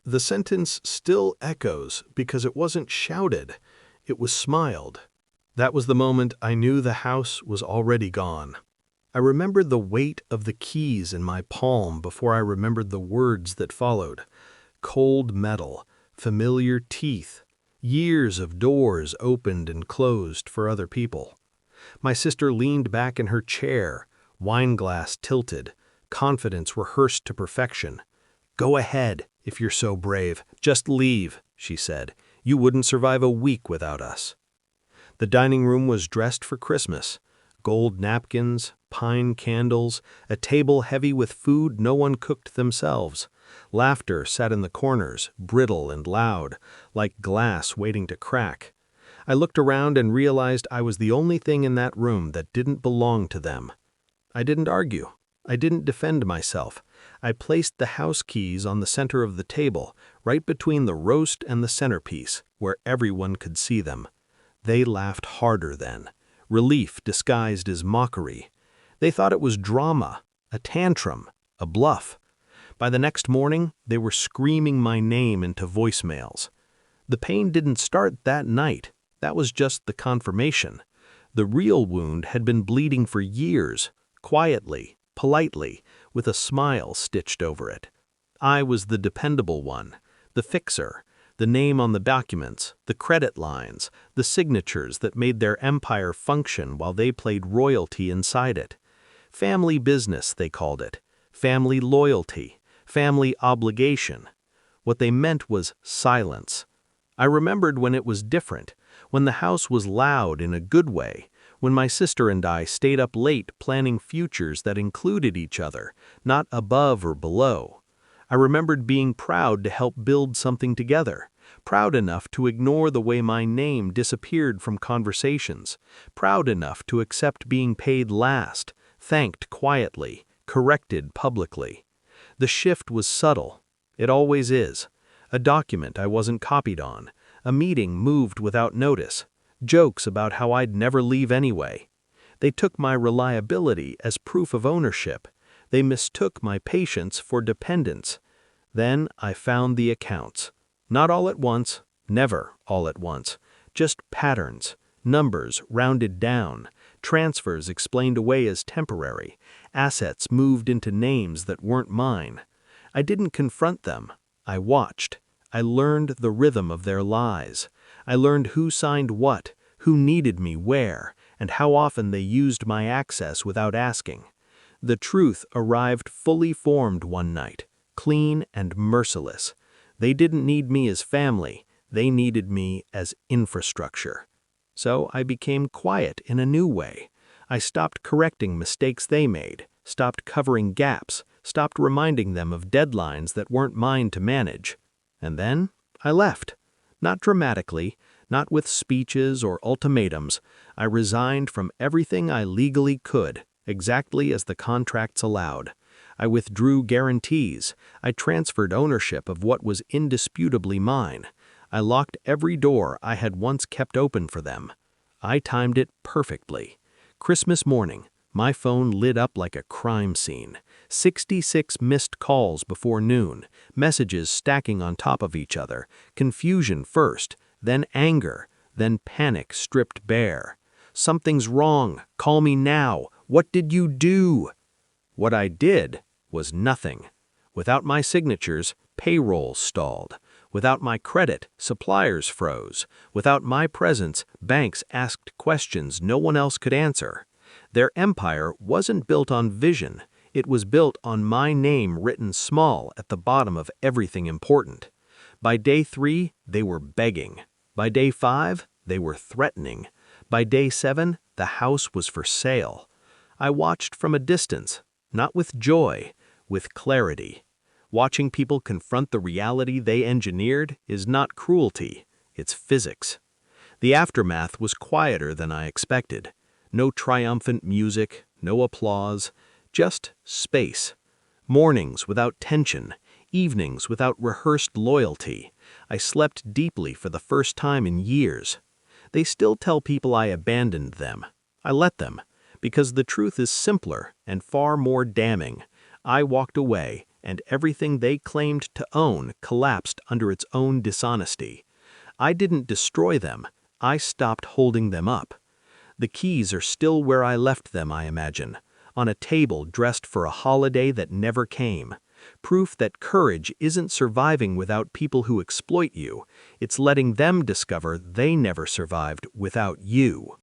The sentence still echoes because it wasn't shouted, it was smiled. That was the moment I knew the house was already gone. I remembered the weight of the keys in my palm before I remembered the words that followed. Cold metal, familiar teeth, years of doors opened and closed for other people. My sister leaned back in her chair, wineglass tilted, confidence rehearsed to perfection. "Go ahead, if you're so brave. Just leave," she said. "You wouldn't survive a week without us." The dining room was dressed for Christmas. Gold napkins, pine candles, a table heavy with food no one cooked themselves. Laughter sat in the corners, brittle and loud, like glass waiting to crack. I looked around and realized I was the only thing in that room that didn't belong to them. I didn't argue. I didn't defend myself. I placed the house keys on the center of the table, right between the roast and the centerpiece, where everyone could see them. They laughed harder then. Relief disguised as mockery. They thought it was drama, a tantrum, a bluff. By the next morning, they were screaming my name into voicemails. The pain didn't start that night. That was just the confirmation. The real wound had been bleeding for years, quietly, politely, with a smile stitched over it. I was the dependable one, the fixer, the name on the documents, the credit lines, the signatures that made their empire function while they played royalty inside it. Family business, they called it. Family loyalty. Family obligation. What they meant was silence. I remembered when it was different, when the house was loud in a good way, when my sister and I stayed up late planning futures that included each other, not above or below. I remembered being proud to help build something together, proud enough to ignore the way my name disappeared from conversations, proud enough to accept being paid last, thanked quietly, corrected publicly. The shift was subtle. It always is. A document I wasn't copied on, a meeting moved without notice, jokes about how I'd never leave anyway. They took my reliability as proof of ownership. They mistook my patience for dependence. Then I found the accounts. Not all at once, never all at once, just patterns, numbers rounded down, transfers explained away as temporary, assets moved into names that weren't mine. I didn't confront them. I watched. I learned the rhythm of their lies. I learned who signed what, who needed me where, and how often they used my access without asking. The truth arrived fully formed one night, clean and merciless. They didn't need me as family, they needed me as infrastructure. So I became quiet in a new way. I stopped correcting mistakes they made, stopped covering gaps, stopped reminding them of deadlines that weren't mine to manage. And then I left. Not dramatically, not with speeches or ultimatums. I resigned from everything I legally could, exactly as the contracts allowed. I withdrew guarantees. I transferred ownership of what was indisputably mine. I locked every door I had once kept open for them. I timed it perfectly. Christmas morning, my phone lit up like a crime scene. 66 missed calls before noon, messages stacking on top of each other, confusion first, then anger, then panic stripped bare. "Something's wrong. Call me now. What did you do?" What I did was nothing. Without my signatures, payroll stalled. Without my credit, suppliers froze. Without my presence, banks asked questions no one else could answer. Their empire wasn't built on vision. It was built on my name written small at the bottom of everything important. By day 3, they were begging. By day 5, they were threatening. By day 7, the house was for sale. I watched from a distance, not with joy, with clarity. Watching people confront the reality they engineered is not cruelty, it's physics. The aftermath was quieter than I expected. No triumphant music, no applause, just space. Mornings without tension, evenings without rehearsed loyalty. I slept deeply for the first time in years. They still tell people I abandoned them. I let them, because the truth is simpler and far more damning. I walked away, and everything they claimed to own collapsed under its own dishonesty. I didn't destroy them, I stopped holding them up. The keys are still where I left them, I imagine, on a table dressed for a holiday that never came. Proof that courage isn't surviving without people who exploit you, it's letting them discover they never survived without you.